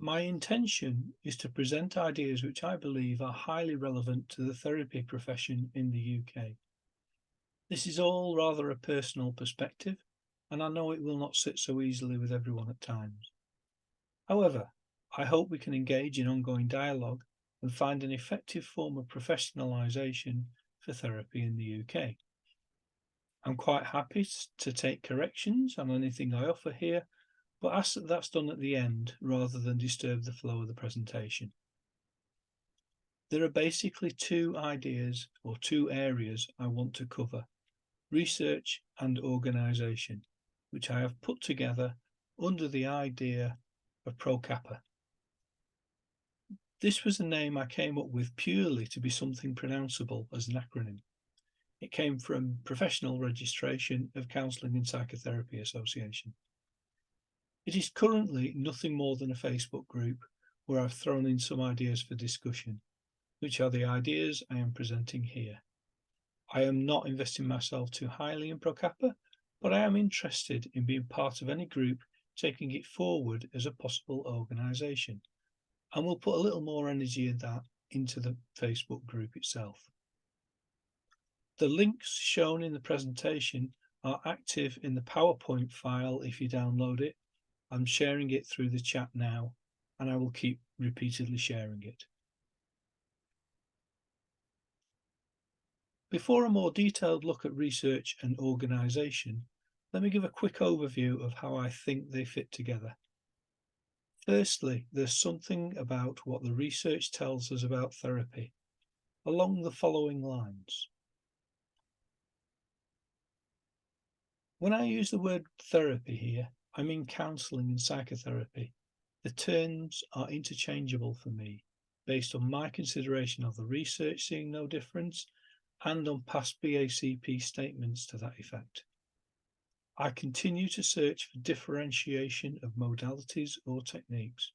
My intention is to present ideas which I believe are highly relevant to the therapy profession in the UK. This is all rather a personal perspective, and I know it will not sit so easily with everyone at times. However, I hope we can engage in ongoing dialogue and find an effective form of professionalisation for therapy in the UK. I'm quite happy to take corrections on anything I offer here, but ask that that's done at the end rather than disturb the flow of the presentation. There are basically two ideas or two areas I want to cover: research and organisation, which I have put together under the idea of PROCAPA. This was a name I came up with purely to be something pronounceable as an acronym. It came from Professional Registration of Counselling and Psychotherapy Association. It is currently nothing more than a Facebook group where I've thrown in some ideas for discussion, which are the ideas I am presenting here. I am not investing myself too highly in PROCAPA, but I am interested in being part of any group taking it forward as a possible organisation, and we'll put a little more energy in that into the Facebook group itself. The links shown in the presentation are active in the PowerPoint file if you download it. I'm sharing it through the chat now, and I will keep repeatedly sharing it. Before a more detailed look at research and organisation, let me give a quick overview of how I think they fit together. Firstly, there's something about what the research tells us about therapy, along the following lines. When I use the word therapy here, I mean counselling and psychotherapy. The terms are interchangeable for me, based on my consideration of the research seeing no difference and on past BACP statements to that effect. I continue to search for differentiation of modalities or techniques.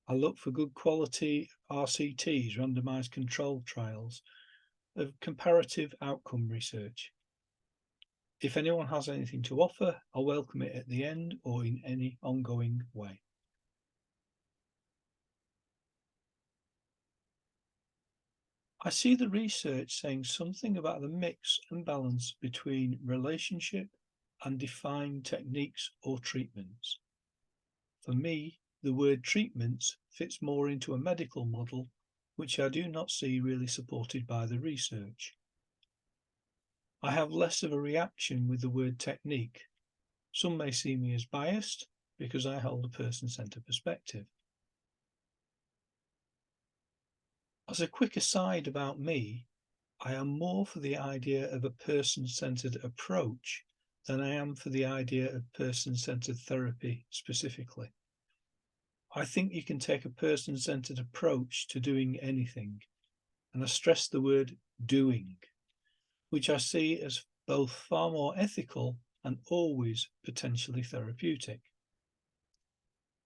I look for good quality RCTs, randomised controlled trials, of comparative outcome research. If anyone has anything to offer, I'll welcome it at the end or in any ongoing way. I see the research saying something about the mix and balance between relationship and defined techniques or treatments. For me, the word treatments fits more into a medical model, which I do not see really supported by the research. I have less of a reaction with the word technique. Some may see me as biased because I hold a person-centered perspective. As a quick aside about me, I am more for the idea of a person-centered approach than I am for the idea of person-centered therapy specifically. I think you can take a person-centered approach to doing anything, and I stress the word doing, which I see as both far more ethical and always potentially therapeutic.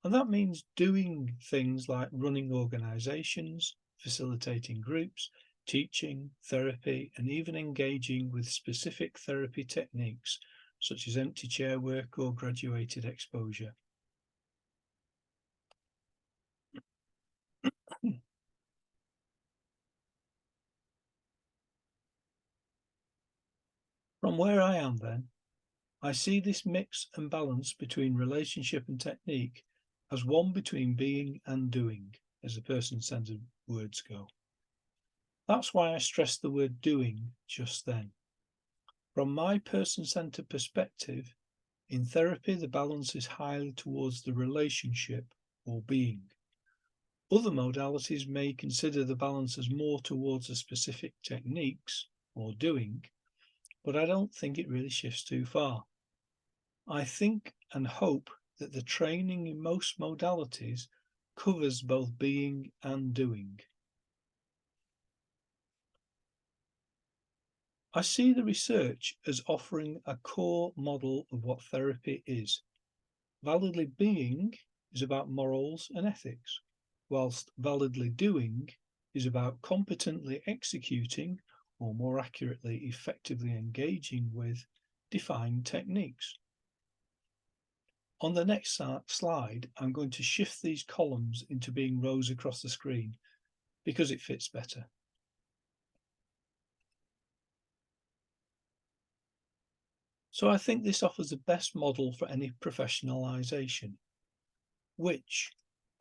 And that means doing things like running organisations, facilitating groups, teaching, therapy, and even engaging with specific therapy techniques such as empty chair work or graduated exposure. From where I am then, I see this mix and balance between relationship and technique as one between being and doing, as the person-centered words go. That's why I stressed the word doing just then. From my person-centered perspective, in therapy, the balance is highly towards the relationship or being. Other modalities may consider the balance as more towards the specific techniques or doing, but I don't think it really shifts too far. I think and hope that the training in most modalities covers both being and doing. I see the research as offering a core model of what therapy is. Validly being is about morals and ethics, whilst validly doing is about competently executing, or more accurately, effectively engaging with defined techniques. On the next slide, I'm going to shift these columns into being rows across the screen because it fits better. So I think this offers the best model for any professionalisation, which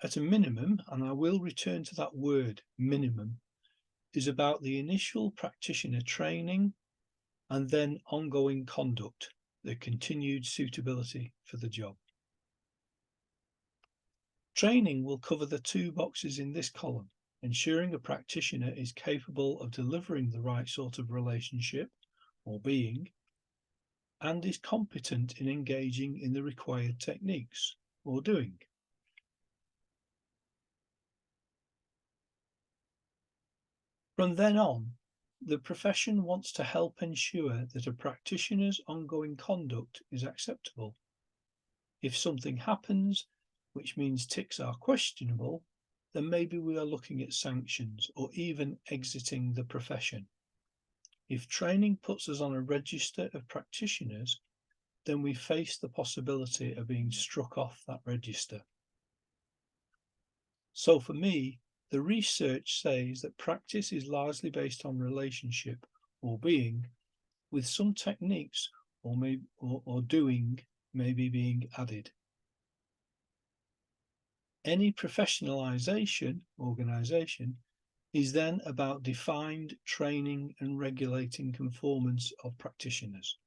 at a minimum, and I will return to that word minimum, is about the initial practitioner training and then ongoing conduct, the continued suitability for the job. Training will cover the two boxes in this column, ensuring a practitioner is capable of delivering the right sort of relationship or being, and is competent in engaging in the required techniques or doing. From then on, the profession wants to help ensure that a practitioner's ongoing conduct is acceptable. If something happens, which means ticks are questionable, then maybe we are looking at sanctions or even exiting the profession. If training puts us on a register of practitioners, then we face the possibility of being struck off that register. So for me, the research says that practice is largely based on relationship or being, with some techniques or doing maybe being added. Any professionalisation organisation is then about defined training and regulating conformance of practitioners.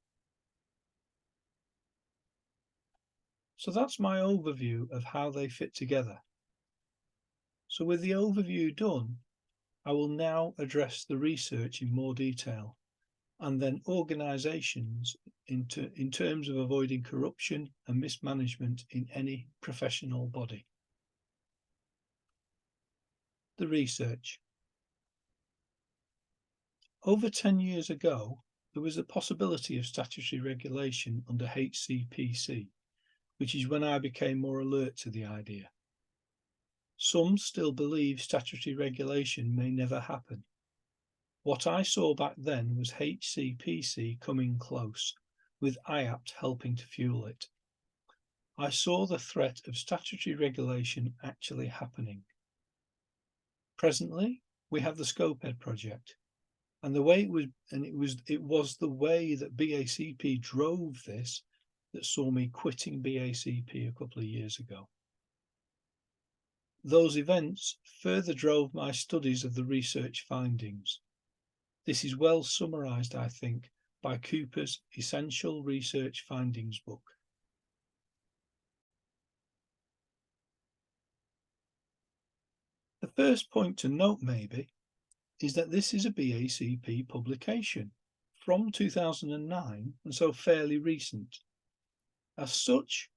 So that's my overview of how they fit together. So with the overview done, I will now address the research in more detail and then organisations in terms of avoiding corruption and mismanagement in any professional body. The research. Over 10 years ago, there was a possibility of statutory regulation under HCPC, which is when I became more alert to the idea. Some still believe statutory regulation may never happen. What I saw back then was HCPC coming close, with IAPT helping to fuel it. I saw the threat of statutory regulation actually happening. Presently, we have the SCOPED project, and the way it was the way that BACP drove this that saw me quitting BACP a couple of years ago. Those events further drove my studies of the research findings. This is well summarised, I think, by Cooper's Essential Research Findings book. The first point to note maybe is that this is a BACP publication from 2009 and so fairly recent. As such,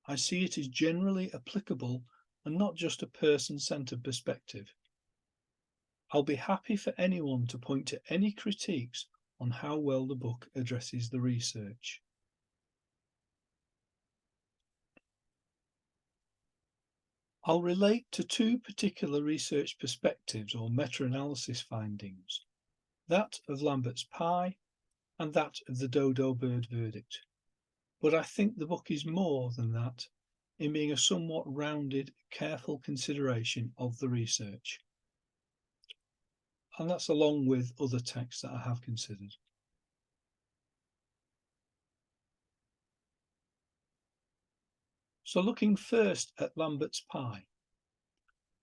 I see it as generally applicable and not just a person-centred perspective. I'll be happy for anyone to point to any critiques on how well the book addresses the research. I'll relate to two particular research perspectives or meta-analysis findings, that of Lambert's pie and that of the dodo bird verdict. But I think the book is more than that in being a somewhat rounded, careful consideration of the research. And that's along with other texts that I have considered. So looking first at Lambert's pie.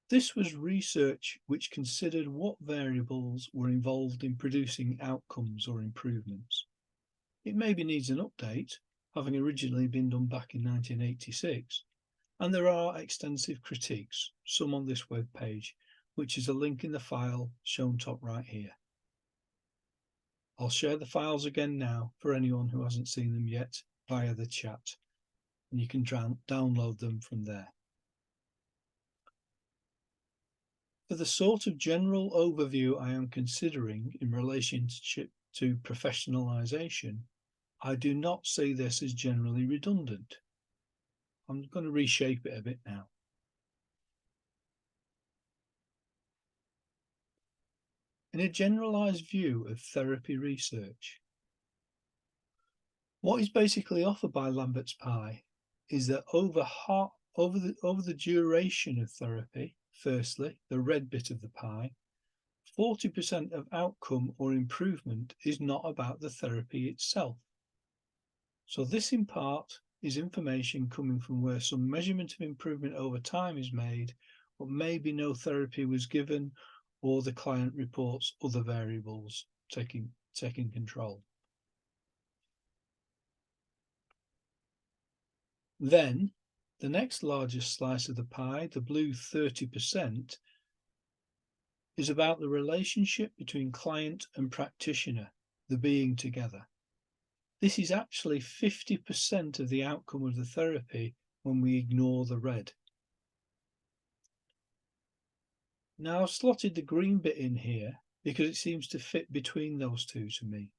This was research which considered what variables were involved in producing outcomes or improvements. It maybe needs an update, having originally been done back in 1986, and there are extensive critiques, some on this web page, which is a link in the file shown top right here. I'll share the files again now for anyone who hasn't seen them yet via the chat, and you can download them from there. For the sort of general overview I am considering in relationship to professionalisation, I do not see this as generally redundant. I'm going to reshape it a bit now. In a generalised view of therapy research, what is basically offered by Lambert's pie is that over the duration of therapy, firstly, the red bit of the pie, 40% of outcome or improvement is not about the therapy itself. So this in part is information coming from where some measurement of improvement over time is made, but maybe no therapy was given, or the client reports other variables taking control. Then the next largest slice of the pie, the blue 30%, is about the relationship between client and practitioner, the being together. This is actually 50% of the outcome of the therapy when we ignore the red. Now I've slotted the green bit in here because it seems to fit between those two to me.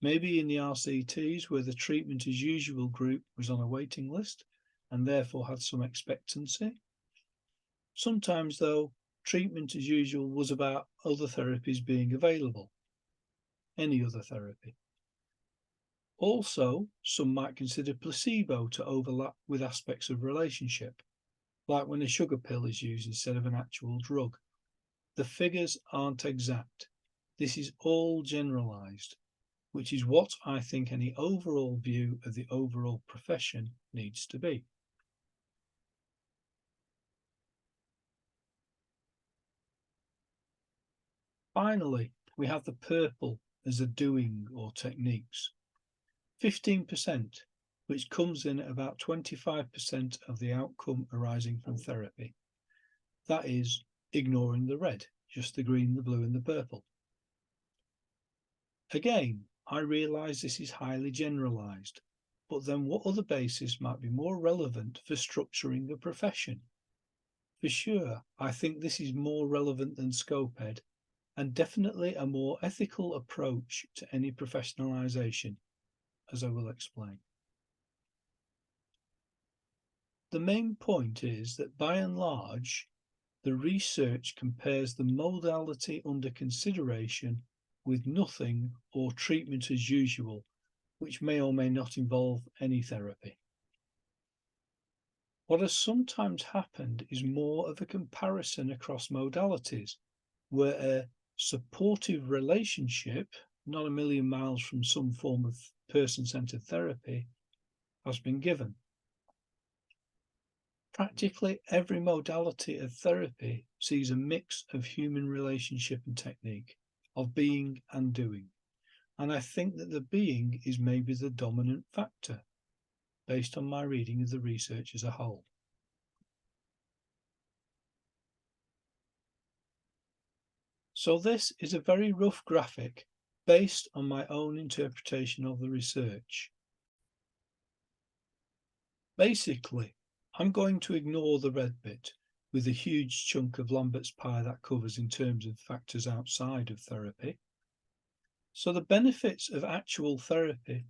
Maybe in the RCTs where the treatment as usual group was on a waiting list and therefore had some expectancy. Sometimes though, treatment as usual was about other therapies being available, any other therapy. Also, some might consider placebo to overlap with aspects of relationship, like when a sugar pill is used instead of an actual drug. The figures aren't exact. This is all generalized, which is what I think any overall view of the overall profession needs to be. Finally, we have the purple as a doing or techniques. 15%, which comes in at about 25% of the outcome arising from therapy. That is, ignoring the red, just the green, the blue and the purple. Again, I realise this is highly generalised, but then what other basis might be more relevant for structuring a profession? For sure, I think this is more relevant than SCOPED, and definitely a more ethical approach to any professionalisation, as I will explain. The main point is that by and large, the research compares the modality under consideration with nothing or treatment as usual, which may or may not involve any therapy. What has sometimes happened is more of a comparison across modalities, where a supportive relationship, not a million miles from some form of person-centered therapy, has been given. Practically every modality of therapy sees a mix of human relationship and technique, of being and doing. And I think that the being is maybe the dominant factor, based on my reading of the research as a whole. So this is a very rough graphic based on my own interpretation of the research. Basically, I'm going to ignore the red bit with a huge chunk of Lambert's pie that covers in terms of factors outside of therapy. So the benefits of actual therapy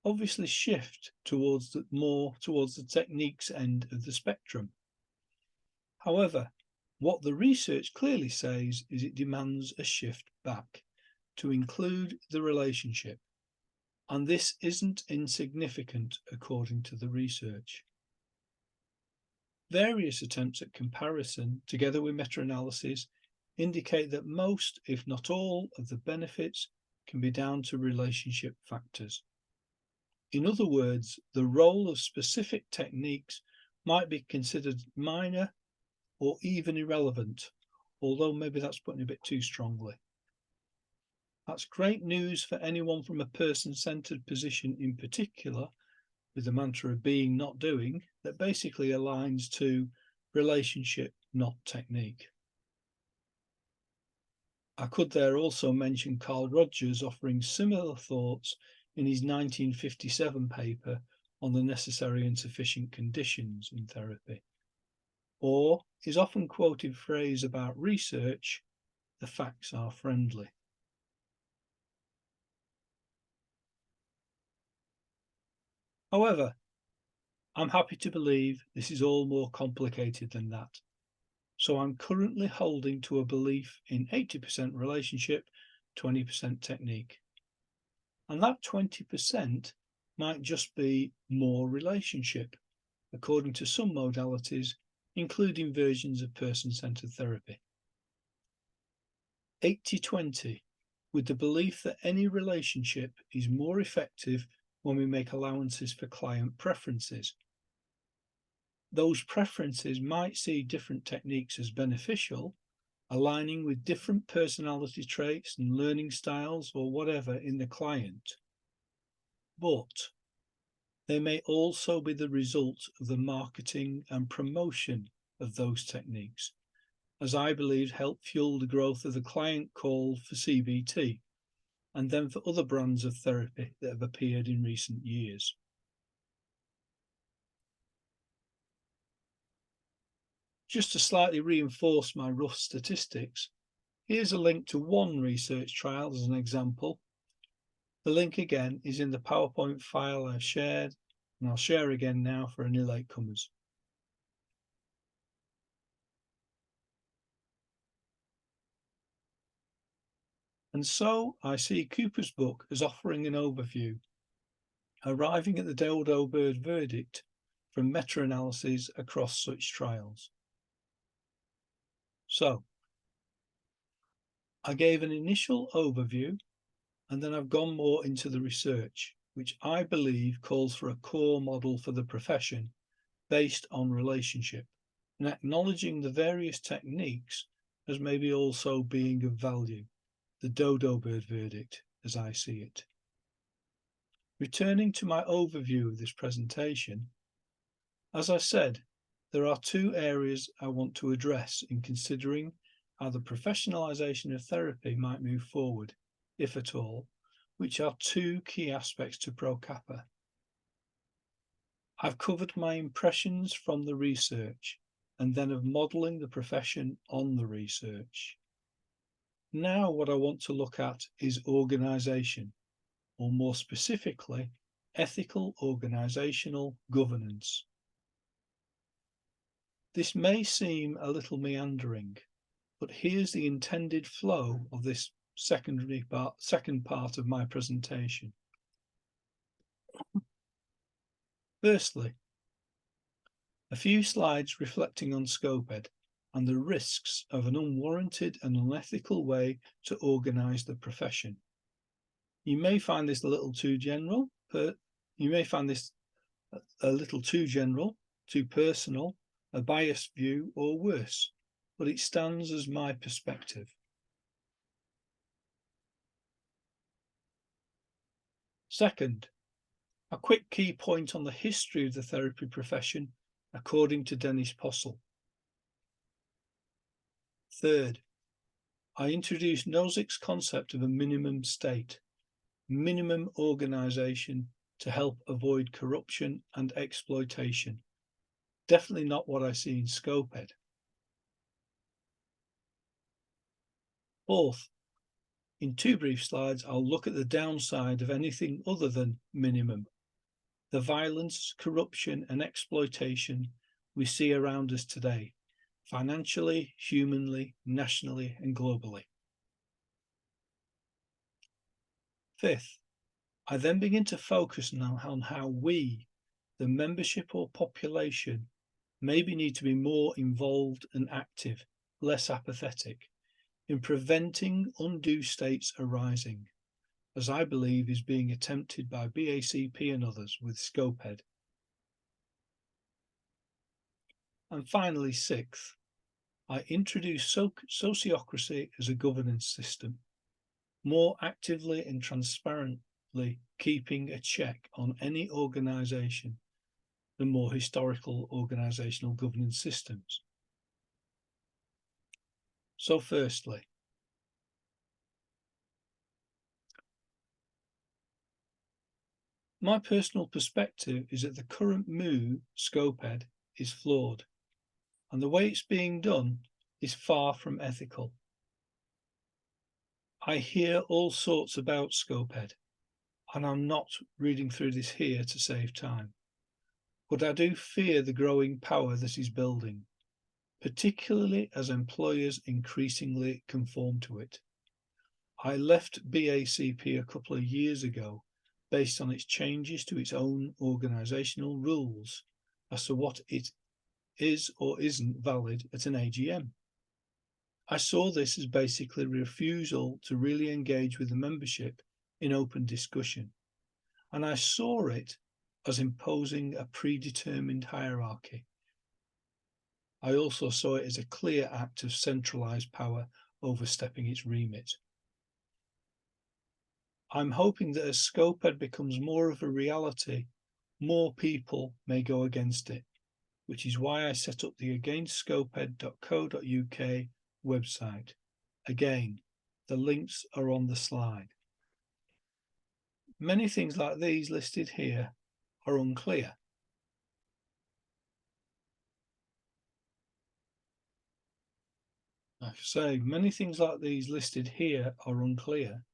obviously shift towards the techniques end of the spectrum. However, what the research clearly says is it demands a shift back to include the relationship, and this isn't insignificant according to the research. Various attempts at comparison, together with meta-analyses, indicate that most, if not all, of the benefits can be down to relationship factors. In other words, the role of specific techniques might be considered minor or even irrelevant, although maybe that's putting it a bit too strongly. That's great news for anyone from a person-centered position in particular, with the mantra of being, not doing, that basically aligns to relationship, not technique. I could there also mention Carl Rogers offering similar thoughts in his 1957 paper on the necessary and sufficient conditions in therapy, or his often quoted phrase about research, the facts are friendly. However, I'm happy to believe this is all more complicated than that. So I'm currently holding to a belief in 80% relationship, 20% technique. And that 20% might just be more relationship, according to some modalities, including versions of person-centered therapy. 80-20, with the belief that any relationship is more effective when we make allowances for client preferences. Those preferences might see different techniques as beneficial, aligning with different personality traits and learning styles or whatever in the client. But they may also be the result of the marketing and promotion of those techniques, as I believe help fuel the growth of the client call for CBT, and then for other brands of therapy that have appeared in recent years. Just to slightly reinforce my rough statistics, here's a link to one research trial as an example. The link again is in the PowerPoint file I've shared, and I'll share again now for any latecomers. And so I see Cooper's book as offering an overview, arriving at the dodo bird verdict from meta-analyses across such trials. So I gave an initial overview, and then I've gone more into the research, which I believe calls for a core model for the profession based on relationship, and acknowledging the various techniques as maybe also being of value, the dodo bird verdict as I see it. Returning to my overview of this presentation, as I said, there are two areas I want to address in considering how the professionalisation of therapy might move forward, if at all, which are two key aspects to PROCAPA. I've covered my impressions from the research and then of modelling the profession on the research. Now what I want to look at is organisation, or more specifically, ethical organisational governance. This may seem a little meandering, but here's the intended flow of this second part of my presentation. Firstly, a few slides reflecting on SCOPED and the risks of an unwarranted and unethical way to organise the profession. You may find this a little too general, too personal, a biased view, or worse, but it stands as my perspective. Second, a quick key point on the history of the therapy profession according to Dennis Possel. Third, I introduced Nozick's concept of a minimum state, minimum organisation to help avoid corruption and exploitation. Definitely not what I see in SCOPED. Fourth, in two brief slides, I'll look at the downside of anything other than minimum, the violence, corruption and exploitation we see around us today, financially, humanly, nationally and globally. Fifth, I then begin to focus now on how we, the membership or population, maybe need to be more involved and active, less apathetic, in preventing undue states arising, as I believe is being attempted by BACP and others with SCOPED. And finally, sixth, I introduce sociocracy as a governance system, more actively and transparently keeping a check on any organisation, the more historical organisational governance systems. So firstly, my personal perspective is that the current SCOPED is flawed, and the way it's being done is far from ethical. I hear all sorts about SCOPED, and I'm not reading through this here to save time, but I do fear the growing power that is building, particularly as employers increasingly conform to it. I left BACP a couple of years ago based on its changes to its own organisational rules as to what it is or isn't valid at an AGM. I saw this as basically a refusal to really engage with the membership in open discussion, and I saw it as imposing a predetermined hierarchy. I also saw it as a clear act of centralised power overstepping its remit. I'm hoping that as Scoped becomes more of a reality, more people may go against it, which is why I set up the againstscoped.co.uk website. Again, the links are on the slide. Many things like these listed here are unclear. Like I say, many things like these listed here are unclear,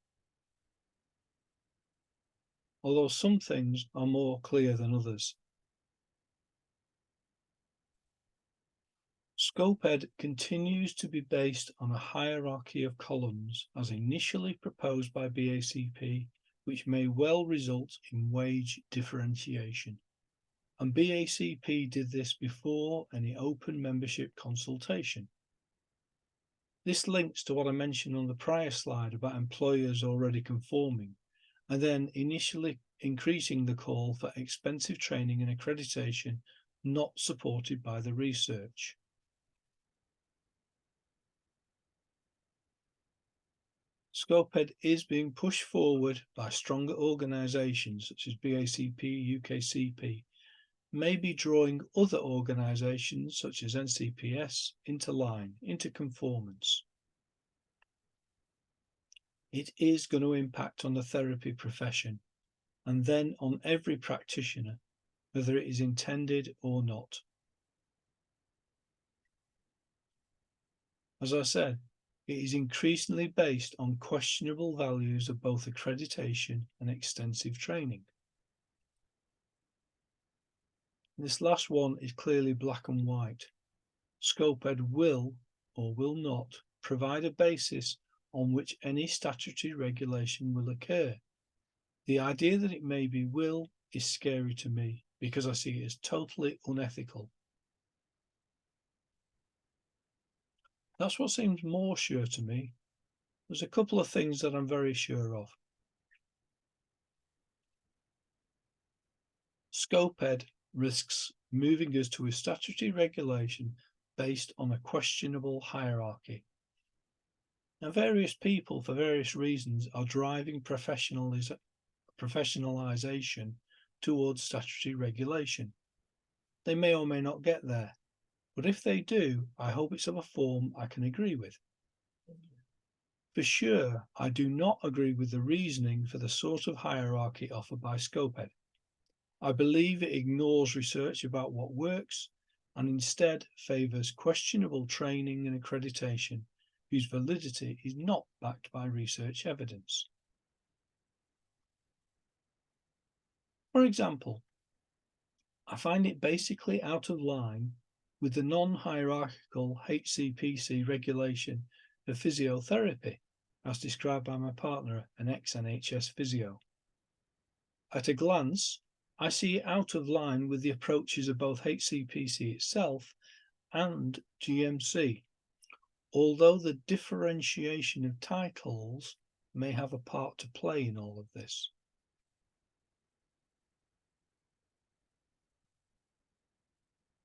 although some things are more clear than others. Scoped continues to be based on a hierarchy of columns as initially proposed by BACP, which may well result in wage differentiation. And BACP did this before any open membership consultation. This links to what I mentioned on the prior slide about employers already conforming, and then initially increasing the call for expensive training and accreditation not supported by the research. Scoped is being pushed forward by stronger organisations such as BACP, UKCP, maybe drawing other organisations such as NCPS into line, into conformance. It is going to impact on the therapy profession and then on every practitioner, whether it is intended or not. As I said, it is increasingly based on questionable values of both accreditation and extensive training. This last one is clearly black and white. Scoped will or will not provide a basis on which any statutory regulation will occur. The idea that it maybe will is scary to me because I see it as totally unethical. That's what seems more sure to me. There's a couple of things that I'm very sure of. Scoped risks moving us to a statutory regulation based on a questionable hierarchy. Now, various people, for various reasons, are driving professionalisation towards statutory regulation. They may or may not get there, but if they do, I hope it's of a form I can agree with. For sure, I do not agree with the reasoning for the sort of hierarchy offered by Scoped. I believe it ignores research about what works and instead favours questionable training and accreditation whose validity is not backed by research evidence. For example, I find it basically out of line with the non-hierarchical HCPC regulation of physiotherapy, as described by my partner, an ex-NHS physio. At a glance, I see it out of line with the approaches of both HCPC itself and GMC, although the differentiation of titles may have a part to play in all of this.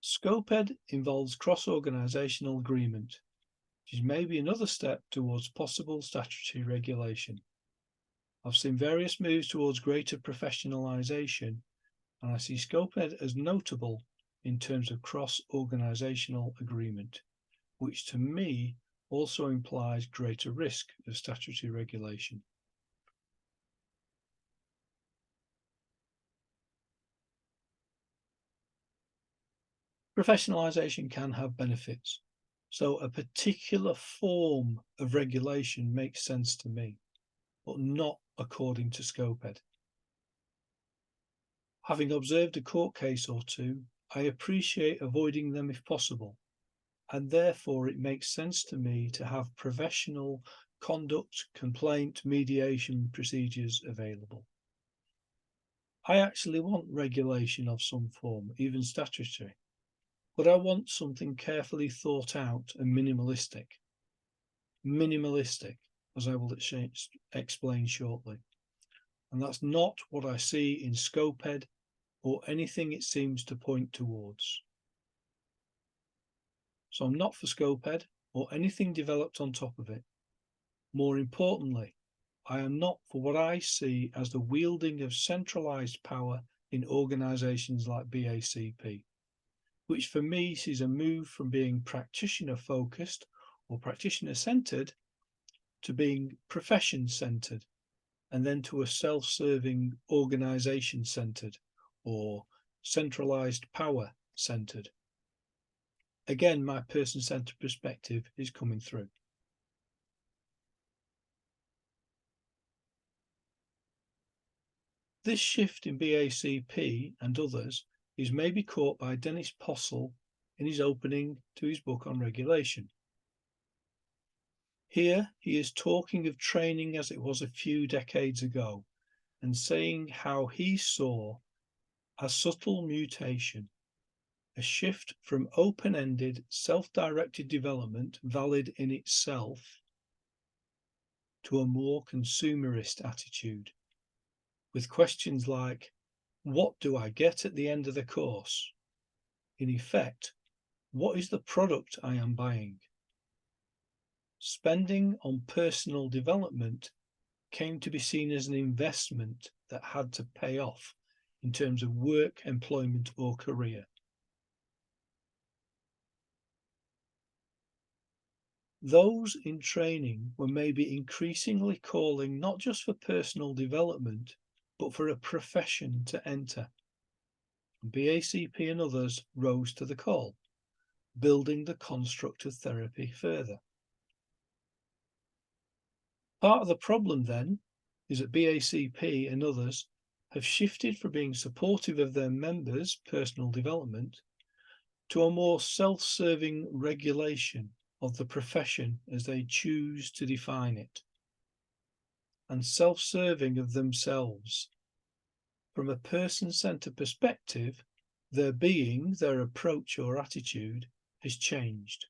Scoped involves cross-organisational agreement, which is maybe another step towards possible statutory regulation. I've seen various moves towards greater professionalisation, and I see Scoped as notable in terms of cross-organisational agreement, which to me also implies greater risk of statutory regulation. Professionalisation can have benefits, so a particular form of regulation makes sense to me, but not according to Scoped. Having observed a court case or two, I appreciate avoiding them if possible, and therefore it makes sense to me to have professional conduct, complaint, mediation procedures available. I actually want regulation of some form, even statutory, but I want something carefully thought out and minimalistic. Minimalistic, as I will explain shortly. And that's not what I see in SCOPED or anything it seems to point towards. So I'm not for SCOPED or anything developed on top of it. More importantly, I am not for what I see as the wielding of centralised power in organisations like BACP, which for me sees a move from being practitioner-focused or practitioner-centred to being profession-centred, and then to a self-serving organisation-centred or centralised power-centred. Again, my person-centred perspective is coming through. This shift in BACP and others is maybe caught by Dennis Postle in his opening to his book on regulation. Here he is talking of training as it was a few decades ago and saying how he saw a subtle mutation, a shift from open-ended, self-directed development valid in itself to a more consumerist attitude, with questions like, what do I get at the end of the course? In effect, what is the product I am buying? Spending on personal development came to be seen as an investment that had to pay off in terms of work, employment, or career. Those in training were maybe increasingly calling not just for personal development, but for a profession to enter. BACP and others rose to the call, building the construct of therapy further. Part of the problem then is that BACP and others have shifted from being supportive of their members' personal development to a more self-serving regulation of the profession as they choose to define it, and self-serving of themselves. From a person-centered perspective, their being, their approach or attitude has changed.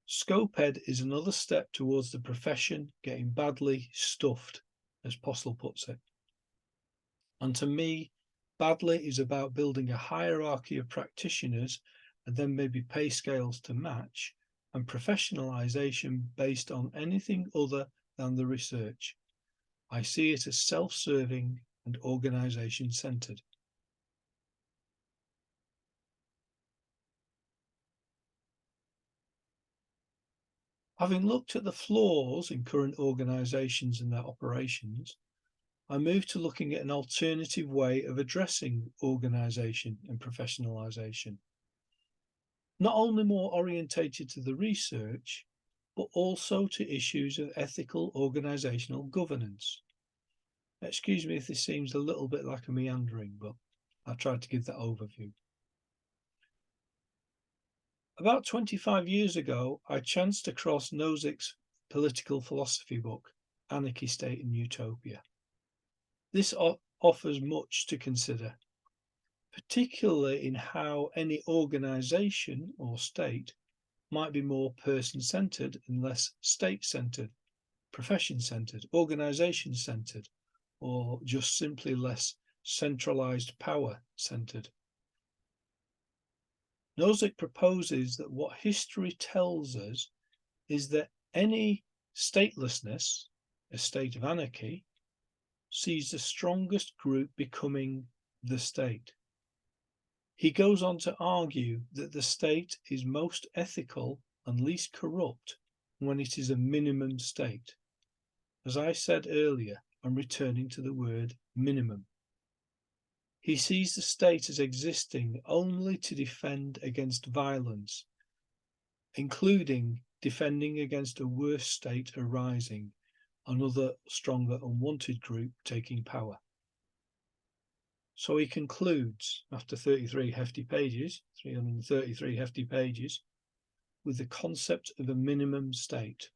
SCOPED is another step towards the profession getting badly stuffed, as Postle puts it. And to me, badly is about building a hierarchy of practitioners and then maybe pay scales to match, and professionalisation based on anything other than the research. I see it as self-serving and organisation-centred. Having looked at the flaws in current organisations and their operations, I moved to looking at an alternative way of addressing organisation and professionalisation. Not only more orientated to the research, but also to issues of ethical organisational governance. Excuse me if this seems a little bit like a meandering, but I tried to give that overview. About 25 years ago, I chanced across Nozick's political philosophy book, Anarchy, State and Utopia. This offers much to consider, particularly in how any organisation or state might be more person-centred and less state-centred, profession-centred, organisation-centred, or just simply less centralised power-centred. Nozick proposes that what history tells us is that any statelessness, a state of anarchy, sees the strongest group becoming the state. He goes on to argue that the state is most ethical and least corrupt when it is a minimum state. As I said earlier, I'm returning to the word minimum. He sees the state as existing only to defend against violence, including defending against a worse state arising, another stronger unwanted group taking power. So he concludes, after 333 hefty pages, with the concept of a minimum state.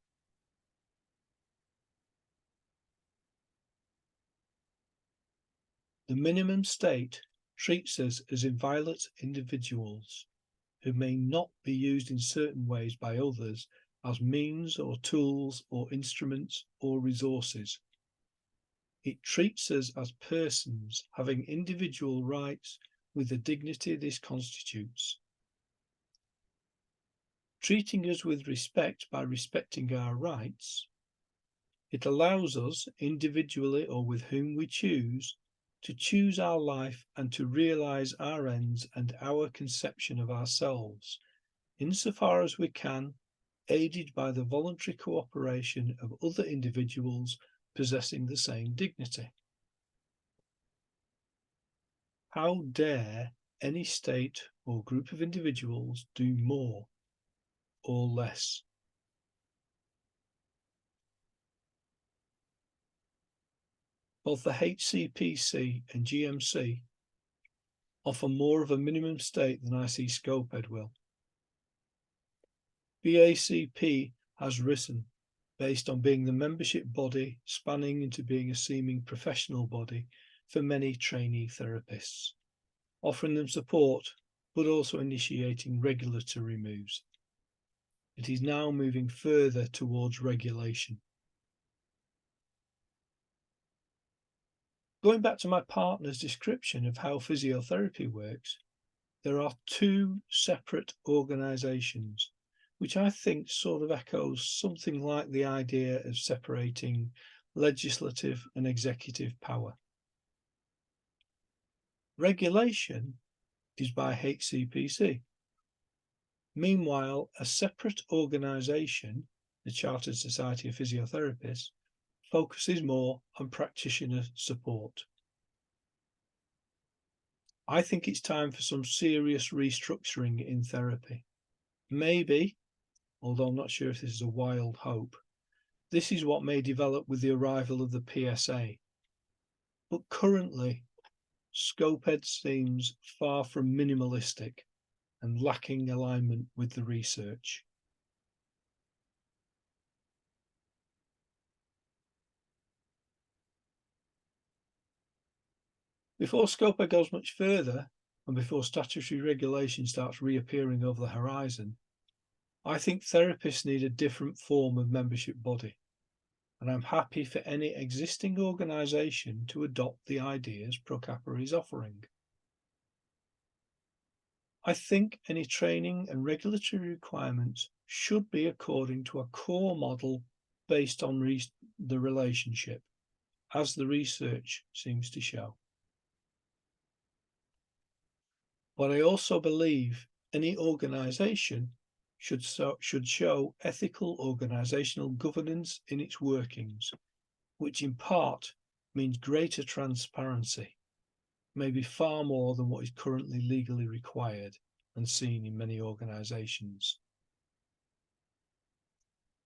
The minimum state treats us as inviolate individuals who may not be used in certain ways by others as means or tools or instruments or resources. It treats us as persons having individual rights with the dignity this constitutes. Treating us with respect by respecting our rights, it allows us, individually or with whom we choose, to choose our life and to realize our ends and our conception of ourselves, insofar as we can, aided by the voluntary cooperation of other individuals possessing the same dignity. How dare any state or group of individuals do more or less? Both the HCPC and GMC offer more of a minimum state than I see Scoped will. BACP has risen based on being the membership body spanning into being a seeming professional body for many trainee therapists, offering them support but also initiating regulatory moves. It is now moving further towards regulation. Going back to my partner's description of how physiotherapy works, there are two separate organisations, which I think sort of echoes something like the idea of separating legislative and executive power. Regulation is by HCPC. Meanwhile, a separate organisation, the Chartered Society of Physiotherapists, focuses more on practitioner support. I think it's time for some serious restructuring in therapy. Maybe, although I'm not sure if this is a wild hope, this is what may develop with the arrival of the PSA. But currently, Scoped seems far from minimalistic and lacking alignment with the research. Before Scoped goes much further, and before statutory regulation starts reappearing over the horizon, I think therapists need a different form of membership body, and I'm happy for any existing organisation to adopt the ideas PROCAPA is offering. I think any training and regulatory requirements should be according to a core model based on the relationship, as the research seems to show. But I also believe any organisation should show ethical organisational governance in its workings, which in part means greater transparency, maybe far more than what is currently legally required and seen in many organisations.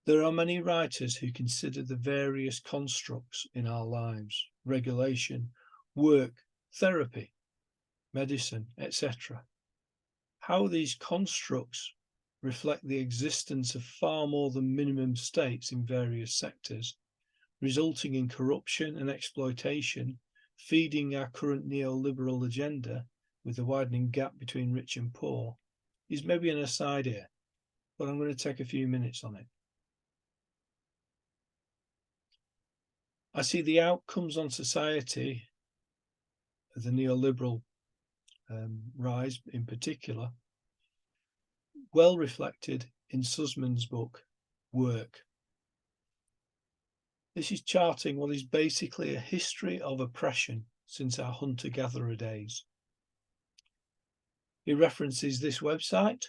There are many writers who consider the various constructs in our lives, regulation, work, therapy, medicine, etc., how these constructs reflect the existence of far more than minimum states in various sectors, resulting in corruption and exploitation, feeding our current neoliberal agenda with the widening gap between rich and poor, is maybe an aside here, but I'm going to take a few minutes on it. I see the outcomes on society of the neoliberal rise in particular well reflected in Sussman's book, Work. This is charting what is basically a history of oppression since our hunter-gatherer days. He references this website,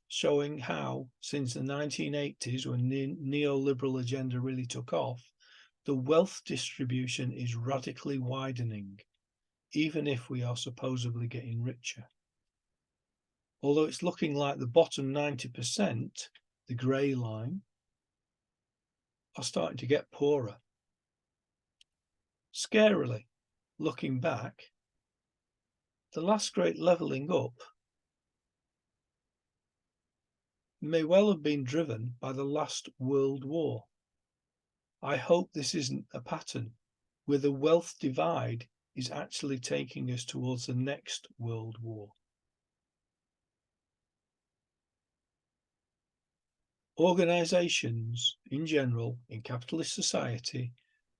showing how, since the 1980s, when the neoliberal agenda really took off, the wealth distribution is radically widening, even if we are supposedly getting richer. Although it's looking like the bottom 90%, the grey line, are starting to get poorer. Scarily, looking back, the last great levelling up may well have been driven by the last World War. I hope this isn't a pattern where the wealth divide is actually taking us towards the next world war. Organisations, in general, in capitalist society,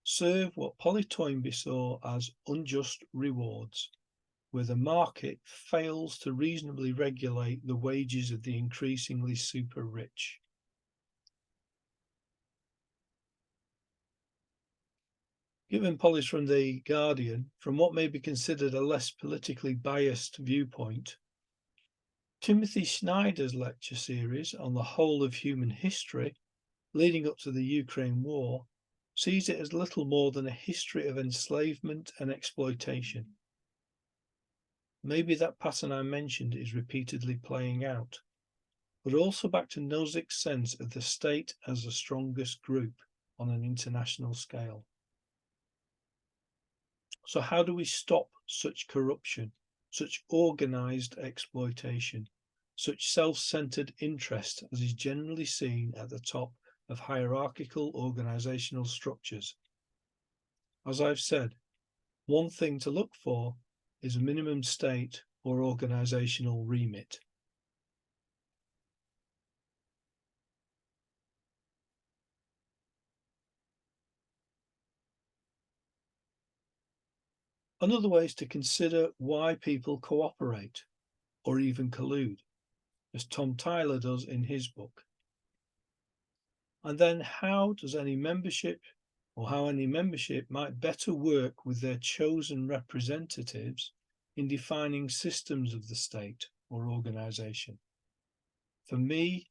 serve what Polly Toynbee saw as unjust rewards, where the market fails to reasonably regulate the wages of the increasingly super rich. Given Polly's from The Guardian, from what may be considered a less politically biased viewpoint, Timothy Snyder's lecture series on the whole of human history leading up to the Ukraine war sees it as little more than a history of enslavement and exploitation. Maybe that pattern I mentioned is repeatedly playing out, but also back to Nozick's sense of the state as the strongest group on an international scale. So how do we stop such corruption, such organised exploitation, such self-centred interest as is generally seen at the top of hierarchical organisational structures? As I've said, one thing to look for is a minimum state or organisational remit. Another way is to consider why people cooperate or even collude, as Tom Tyler does in his book. And then how any membership might better work with their chosen representatives in defining systems of the state or organisation. For me,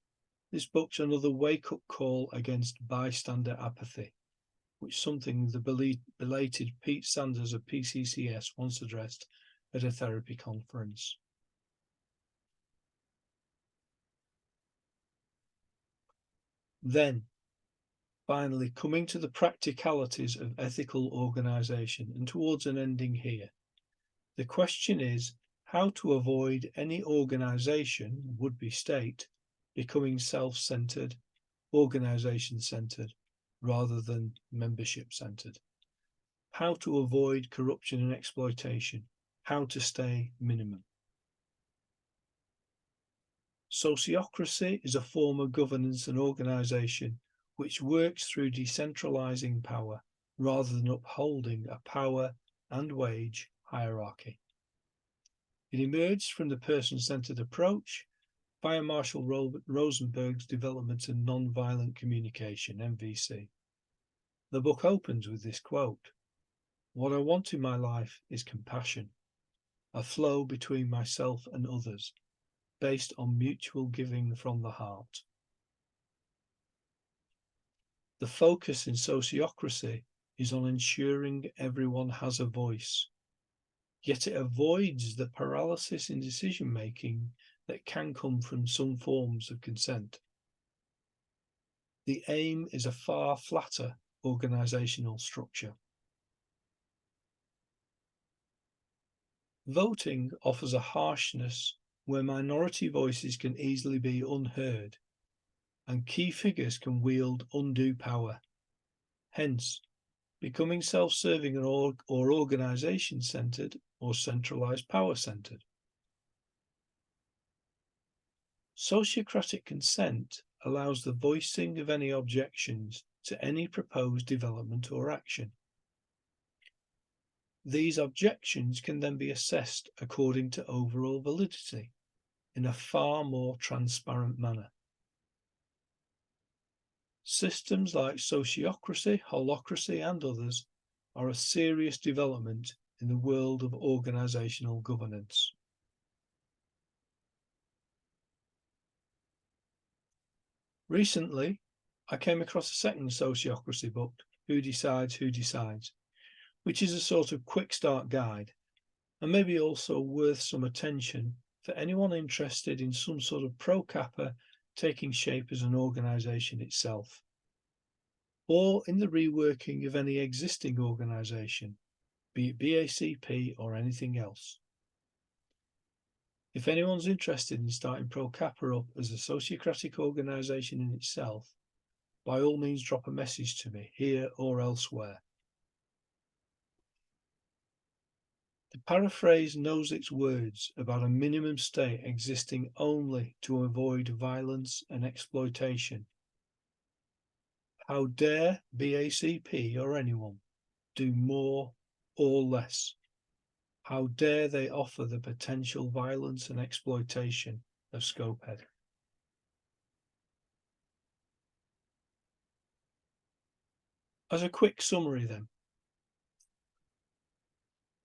this book's another wake-up call against bystander apathy, which something the belated Pete Sanders of PCCS once addressed at a therapy conference. Then, finally, coming to the practicalities of ethical organisation and towards an ending here, the question is how to avoid any organisation, would-be state, becoming self-centred, organisation-centred, rather than membership-centred. How to avoid corruption and exploitation. How to stay minimum. Sociocracy is a form of governance and organisation which works through decentralising power rather than upholding a power and wage hierarchy. It emerged from the person-centred approach via Marshall Rosenberg's development in nonviolent communication, MVC. The book opens with this quote: "What I want in my life is compassion, a flow between myself and others, based on mutual giving from the heart." The focus in sociocracy is on ensuring everyone has a voice, yet it avoids the paralysis in decision-making that can come from some forms of consent. The aim is a far flatter organisational structure. Voting offers a harshness where minority voices can easily be unheard, and key figures can wield undue power. Hence, becoming self-serving or organisation-centred or centralised power-centred. Sociocratic consent allows the voicing of any objections to any proposed development or action. These objections can then be assessed according to overall validity in a far more transparent manner. Systems like sociocracy, holocracy, and others are a serious development in the world of organisational governance. Recently, I came across a second sociocracy book, Who Decides, which is a sort of quick start guide, and maybe also worth some attention for anyone interested in some sort of PROCAPA taking shape as an organisation itself, or in the reworking of any existing organisation, be it BACP or anything else. If anyone's interested in starting PROCAPA up as a sociocratic organisation in itself, by all means drop a message to me here or elsewhere. To paraphrase Nozick's words about a minimum state existing only to avoid violence and exploitation, how dare BACP or anyone do more or less? How dare they offer the potential violence and exploitation of Scopehead? As a quick summary then,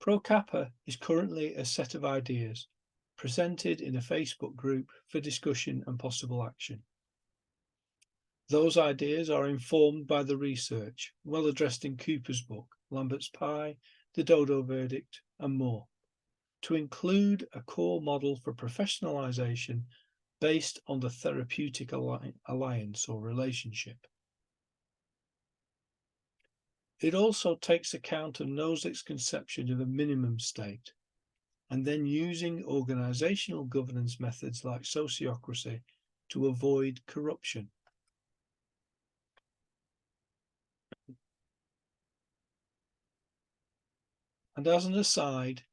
PROCAPA is currently a set of ideas presented in a Facebook group for discussion and possible action. Those ideas are informed by the research, well addressed in Cooper's book, Lambert's Pie, The Dodo Verdict, and more, to include a core model for professionalisation based on the therapeutic alliance or relationship. It also takes account of Nozick's conception of a minimum state, and then using organisational governance methods like sociocracy to avoid corruption. And as an aside,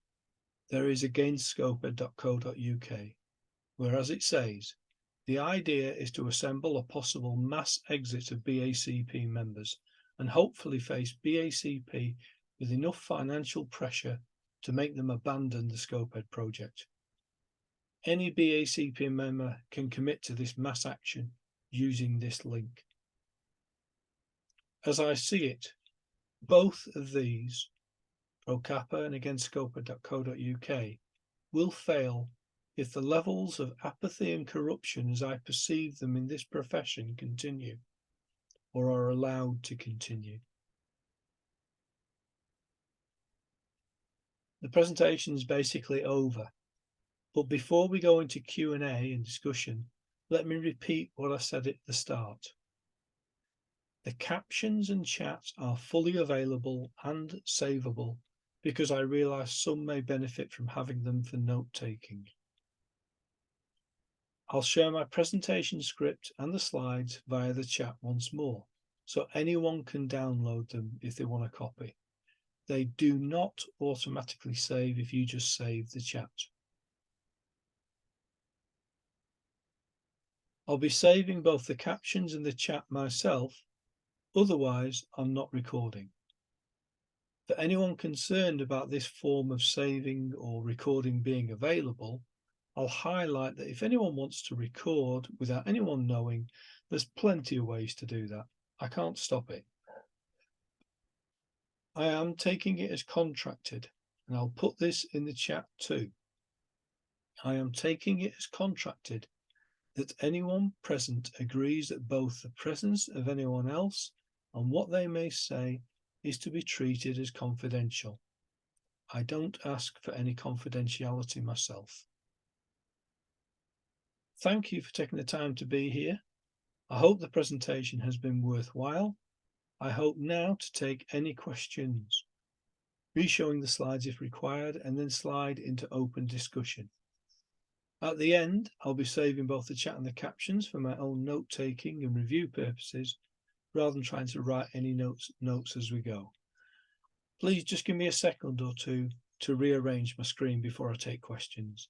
there is againstscoper.co.uk, where, as it says, the idea is to assemble a possible mass exit of BACP members and hopefully face BACP with enough financial pressure to make them abandon the Scopehead project. Any BACP member can commit to this mass action using this link. As I see it, both of these, PROCAPA and againstscoper.co.uk, will fail if the levels of apathy and corruption as I perceive them in this profession continue, or are allowed to continue. The presentation is basically over, but before we go into Q&A and discussion, let me repeat what I said at the start. The captions and chats are fully available and savable because I realise some may benefit from having them for note-taking. I'll share my presentation script and the slides via the chat once more, so anyone can download them if they want a copy. They do not automatically save if you just save the chat. I'll be saving both the captions and the chat myself, otherwise I'm not recording. For anyone concerned about this form of saving or recording being available, I'll highlight that if anyone wants to record without anyone knowing, there's plenty of ways to do that. I can't stop it. I am taking it as contracted, and I'll put this in the chat too. I am taking it as contracted that anyone present agrees that both the presence of anyone else and what they may say is to be treated as confidential. I don't ask for any confidentiality myself. Thank you for taking the time to be here. I hope the presentation has been worthwhile. I hope now to take any questions, re-showing the slides if required, and then slide into open discussion. At the end, I'll be saving both the chat and the captions for my own note-taking and review purposes, rather than trying to write any notes as we go. Please just give me a second or two to rearrange my screen before I take questions.